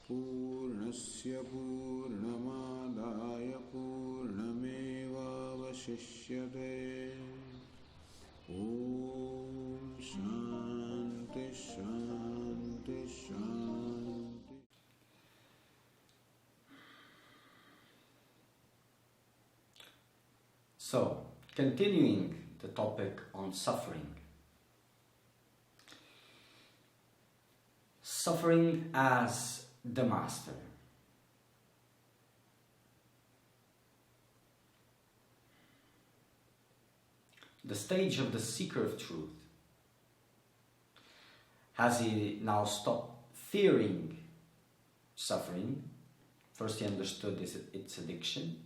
पूर्णस्य पूर्णमादाय पूर्णमेवावशिष्यते। ॐ शान्ति शान्ति शान्ति। So, continuing the topic on suffering. Suffering as the master. The stage of the seeker of truth. Has he now stopped fearing suffering? First he understood its addiction.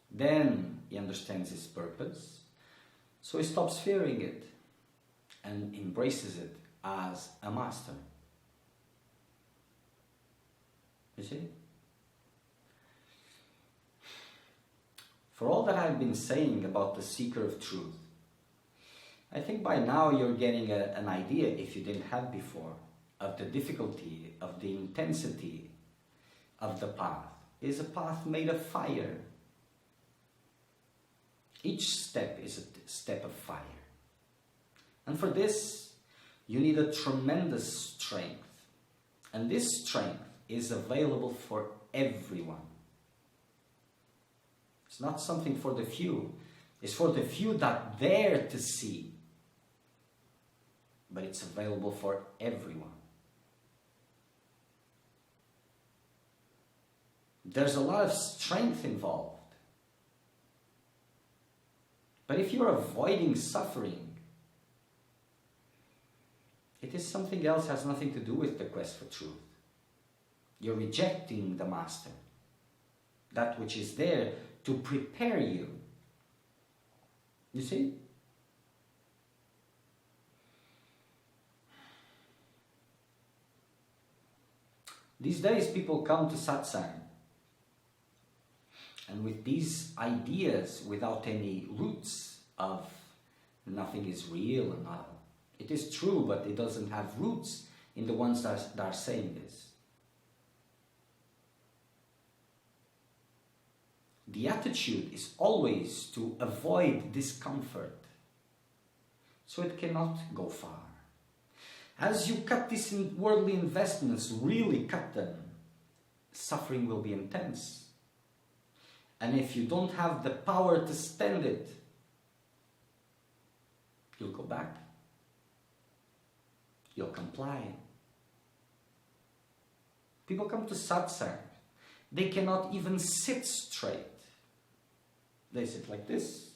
Then he understands its purpose. So he stops fearing it and embraces it as a master. You see? For all that I've been saying about the seeker of truth, I think by now you're getting an idea, if you didn't have before, of the difficulty, of the intensity of the path. It is a path made of fire. Each step is a step of fire. And for this, you need a tremendous strength. And this strength is available for everyone. It's not something for the few. It's for the few that dare to see. But it's available for everyone. There's a lot of strength involved. But if you're avoiding suffering, it is something else, has nothing to do with the quest for truth. You're rejecting the master, that which is there to prepare you. You see? These days people come to satsang, and with these ideas, without any roots of nothing is real and not, it is true, but it doesn't have roots in the ones that are saying this. The attitude is always to avoid discomfort, so it cannot go far. As you cut these worldly investments, really cut them, suffering will be intense. And if you don't have the power to stand it, you'll go back. You'll comply. People come to satsang. They cannot even sit straight. They sit like this.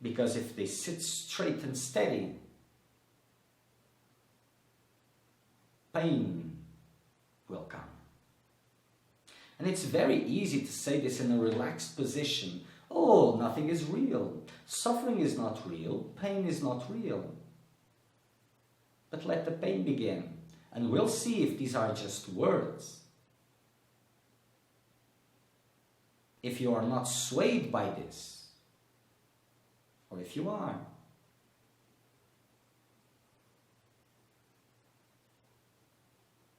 Because if they sit straight and steady, pain will come. And it's very easy to say this in a relaxed position. Oh, nothing is real. Suffering is not real. Pain is not real. But let the pain begin. And we'll see if these are just words. If you are not swayed by this, or if you are.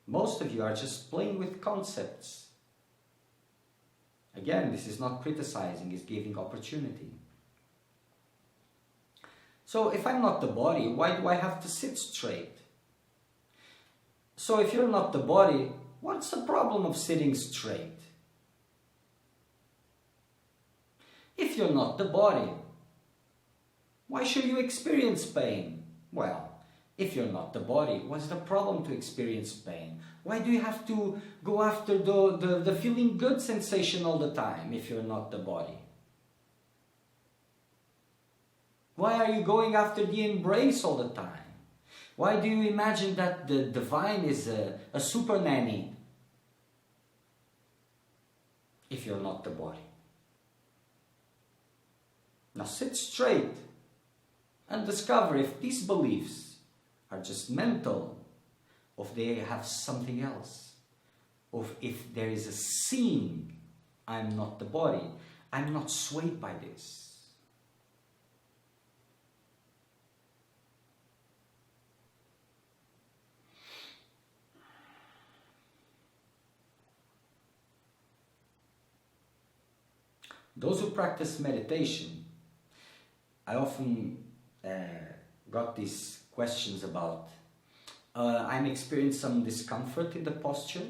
Most of you are just playing with concepts. Again, this is not criticizing, it's giving opportunity. So if I'm not the body, why do I have to sit straight? So if you're not the body, what's the problem of sitting straight? If you're not the body, why should you experience pain? Well, if you're not the body, what's the problem to experience pain? Why do you have to go after the feeling good sensation all the time if you're not the body? Why are you going after the embrace all the time? Why do you imagine that the divine is a super nanny if you're not the body? Now sit straight and discover if these beliefs are just mental, or if they have something else, or if there is a seeing, I'm not the body, I'm not swayed by this. Those who practice meditation, I often got these questions about, I'm experiencing some discomfort in the posture.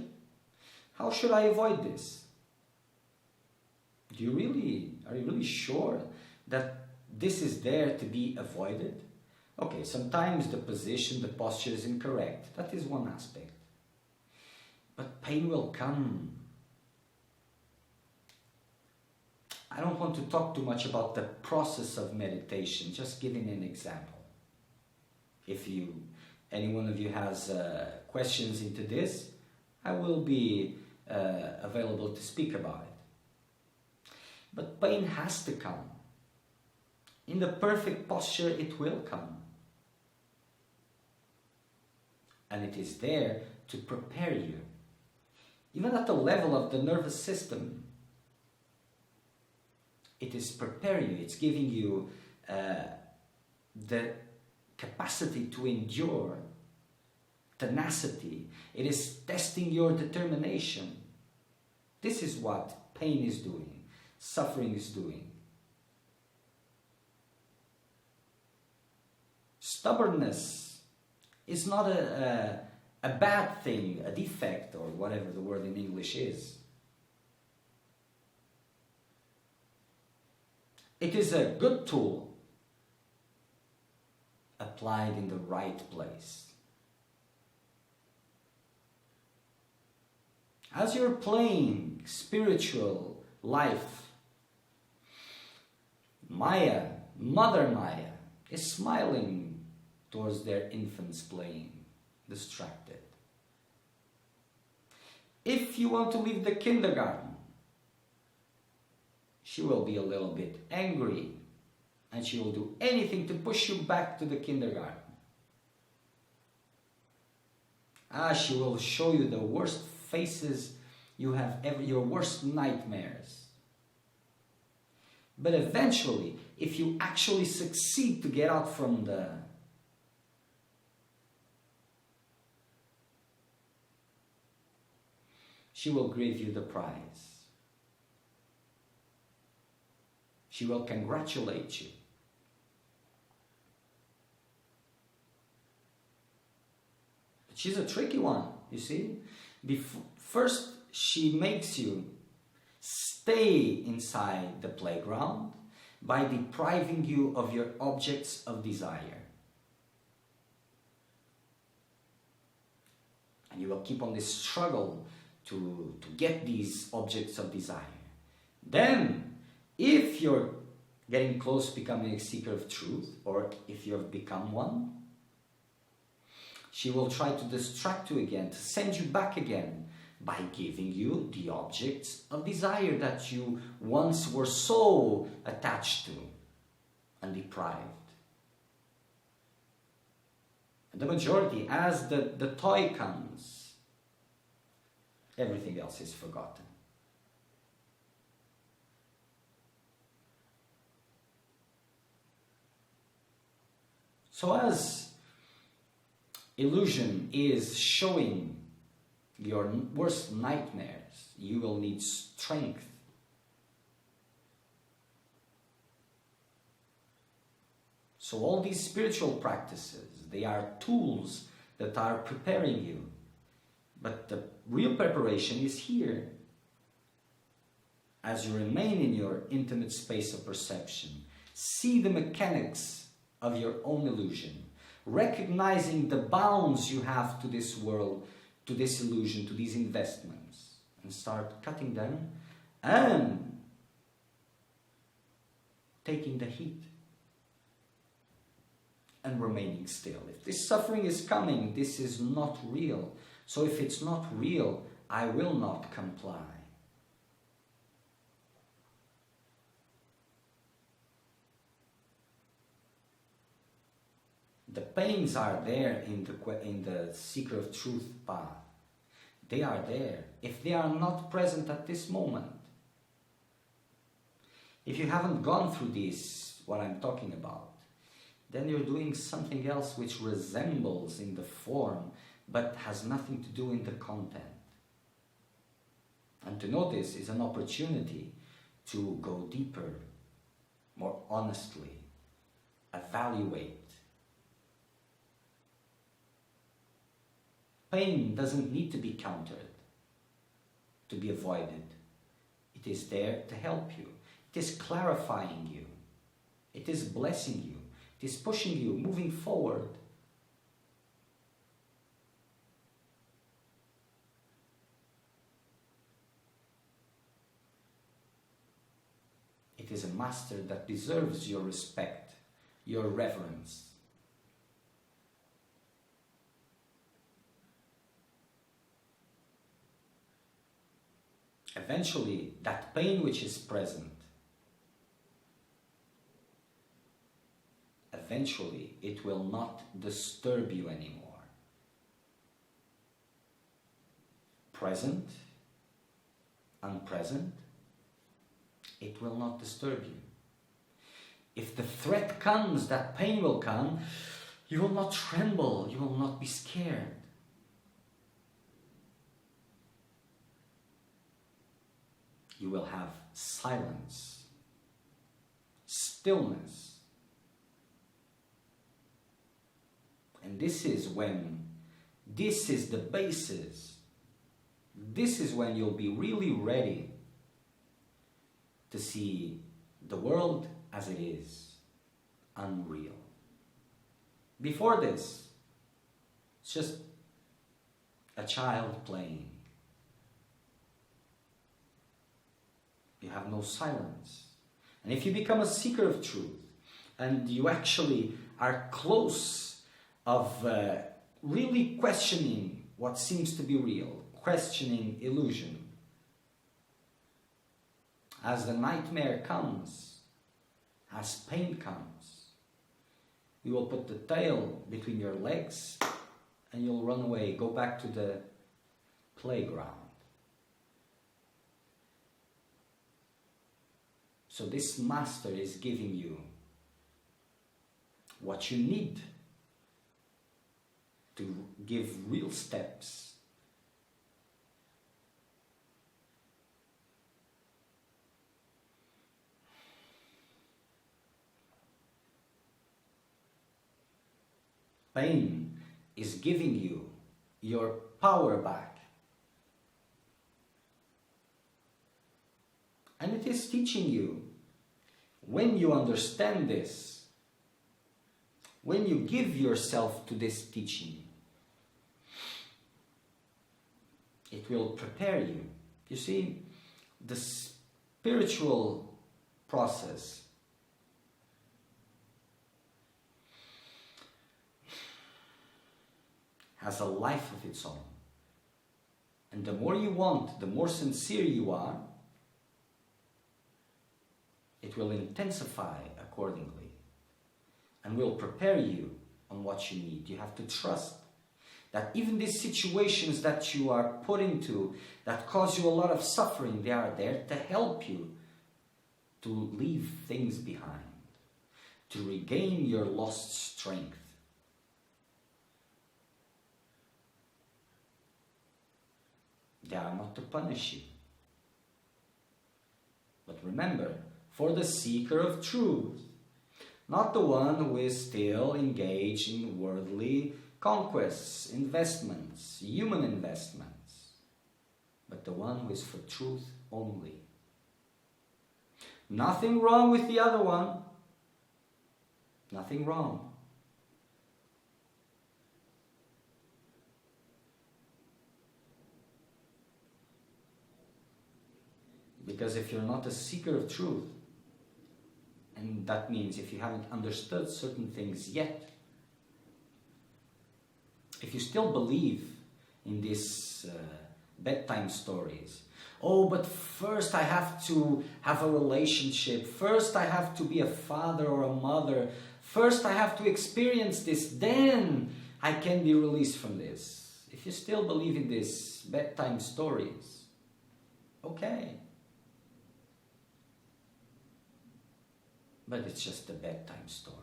How should I avoid this? Are you really sure that this is there to be avoided? Okay, sometimes the position, the posture is incorrect. That is one aspect. But pain will come. I don't want to talk too much about the process of meditation, just giving an example. If any one of you has questions into this, I will be available to speak about it. But pain has to come. In the perfect posture, it will come. And it is there to prepare you. Even at the level of the nervous system, it is preparing you. It's giving you the capacity to endure, tenacity. It is testing your determination. This is what pain is doing, suffering is doing. Stubbornness is not a bad thing, a defect, or whatever the word in English is. It is a good tool applied in the right place. As you're playing spiritual life, Maya, Mother Maya, is smiling towards their infants playing, distracted. If you want to leave the kindergarten, she will be a little bit angry and she will do anything to push you back to the kindergarten. She will show you the worst faces you have ever, your worst nightmares. But eventually, if you actually succeed to get out from she will give you the prize. She will congratulate you. But she's a tricky one, you see. First, she makes you stay inside the playground by depriving you of your objects of desire. And you will keep on this struggle to get these objects of desire. Then, if you're getting close to becoming a seeker of truth, or if you have become one, she will try to distract you again, to send you back again, by giving you the objects of desire that you once were so attached to and deprived. And the majority, as the toy comes, everything else is forgotten. So as illusion is showing your worst nightmares, you will need strength. So all these spiritual practices, they are tools that are preparing you. But the real preparation is here. As you remain in your intimate space of perception, see the mechanics of your own illusion, recognizing the bounds you have to this world, to this illusion, to these investments, and start cutting them and taking the heat and remaining still. If this suffering is coming, this is not real. So if it's not real, I will not comply. The pains are there in the seeker of truth path. They are there. If they are not present at this moment, if you haven't gone through this, what I'm talking about, then you're doing something else which resembles in the form, but has nothing to do in the content. And to know this is an opportunity to go deeper, more honestly, evaluate. Pain doesn't need to be countered, to be avoided. It is there to help you. It is clarifying you. It is blessing you. It is pushing you, moving forward. It is a master that deserves your respect, your reverence. Eventually, that pain which is present, eventually it will not disturb you anymore. Present, unpresent, it will not disturb you. If the threat comes, that pain will come, you will not tremble, you will not be scared. You will have silence, stillness. And this is the basis. This is when you'll be really ready to see the world as it is, unreal. Before this, it's just a child playing. You have no silence. And if you become a seeker of truth, and you actually are close of really questioning what seems to be real, questioning illusion, as the nightmare comes, as pain comes, you will put the tail between your legs and you'll run away, go back to the playground. So this master is giving you what you need to give real steps. Pain is giving you your power back. And it is teaching you, when you understand this, when you give yourself to this teaching, it will prepare you. You see, the spiritual process has a life of its own. And the more you want, the more sincere you are, it will intensify accordingly and will prepare you on what you need. You have to trust that even these situations that you are put into that cause you a lot of suffering, they are there to help you to leave things behind, to regain your lost strength. They are not to punish you. But remember, for the seeker of truth, not the one who is still engaged in worldly conquests, investments, human investments, but the one who is for truth only. Nothing wrong with the other one. Nothing wrong. Because if you're not a seeker of truth, and that means if you haven't understood certain things yet, if you still believe in these bedtime stories, oh, but first I have to have a relationship, first I have to be a father or a mother, first I have to experience this, then I can be released from this. If you still believe in these bedtime stories, okay. But it's just a bedtime story.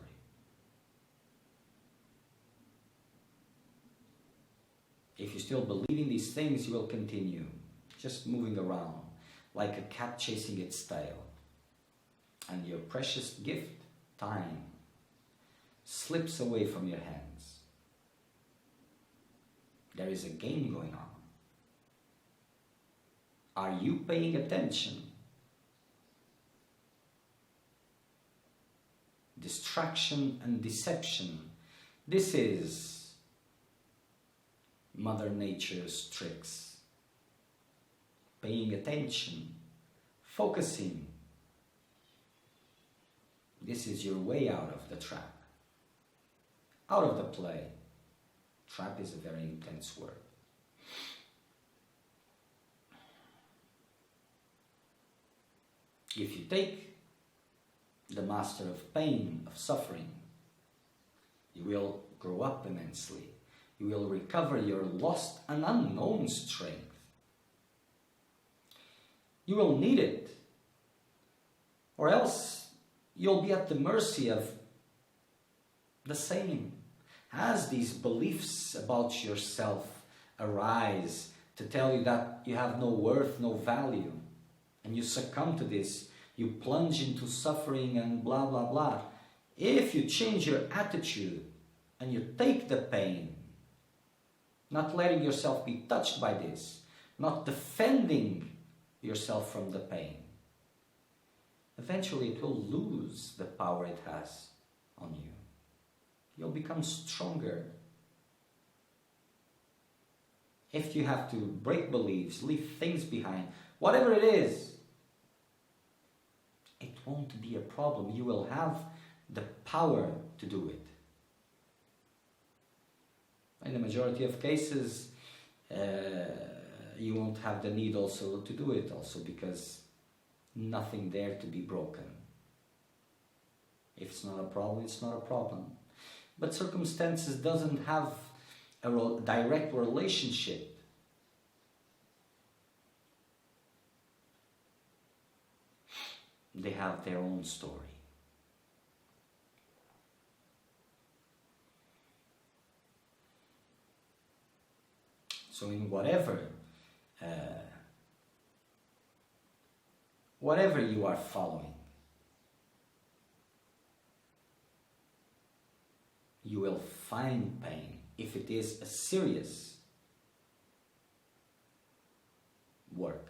If you still believe in these things, you will continue just moving around like a cat chasing its tail. and your precious gift, time, slips away from your hands. There is a game going on. Are you paying attention? Distraction and deception. This is Mother Nature's tricks. Paying attention, focusing. This is your way out of the trap, out of the play. Trap is a very intense word. If you take the master of pain, of suffering, you will grow up immensely. You will recover your lost and unknown strength. You will need it, or else you'll be at the mercy of the same. As these beliefs about yourself arise to tell you that you have no worth, no value, and you succumb to this, you plunge into suffering and blah, blah, blah. If you change your attitude and you take the pain, not letting yourself be touched by this, not defending yourself from the pain, eventually it will lose the power it has on you. You'll become stronger. If you have to break beliefs, leave things behind, whatever it is, it won't be a problem. You will have the power to do it. In the majority of cases, you won't have the need also to do it also, because nothing there to be broken. If it's not a problem, it's not a problem. But circumstances doesn't have a direct relationship. They have their own story. So in whatever you are following, you will find pain if it is a serious work.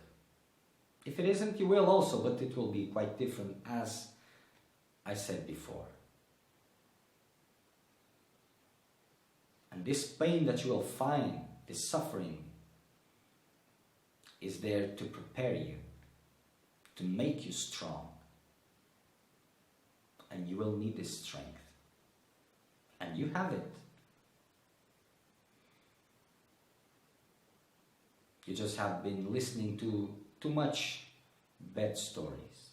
If it isn't, you will also, but it will be quite different, as I said before. And this pain that you will find, this suffering, is there to prepare you, to make you strong. And you will need this strength. And you have it. You just have been listening to too much bad stories.